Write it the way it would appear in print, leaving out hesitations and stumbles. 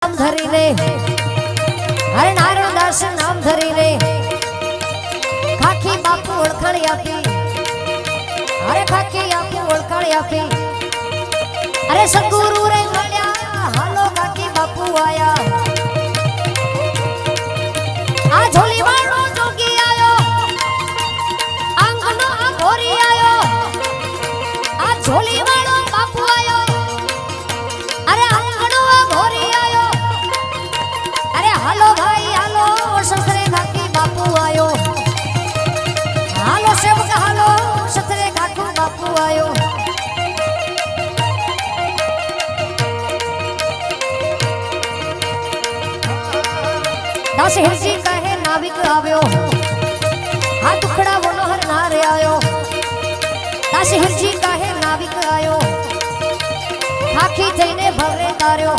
नाम धरी ले, अरे नारायण दास नाम धरी ले, खाकी बापू ओळखाणी आपी, अरे खाकी आपू ओळखाणी आपी, अरे सद्गुरु रे મળ્યા, હાલો ખાકી બાપુ આયા, આ ઝોલી વાળો જોગી આયો, આંગનો આ ભોરી આયો, આ ઝોલી વાળો બાપુ આયો, અરે આંગણો આ ભોરી આયો, અરે હાલો ભાઈ હાલો સસરે ખાકી બાપુ આયો, હાલો સેવક હાલો સસરે ખાકુ બાપુ આયો। दास हिरजी कहे नाविक आव्यो, हा दुखड़ा मनोहर नारे आयो, दास हिरजी कहे नाविक आयो, खाकी थईने भवरे तार्यो।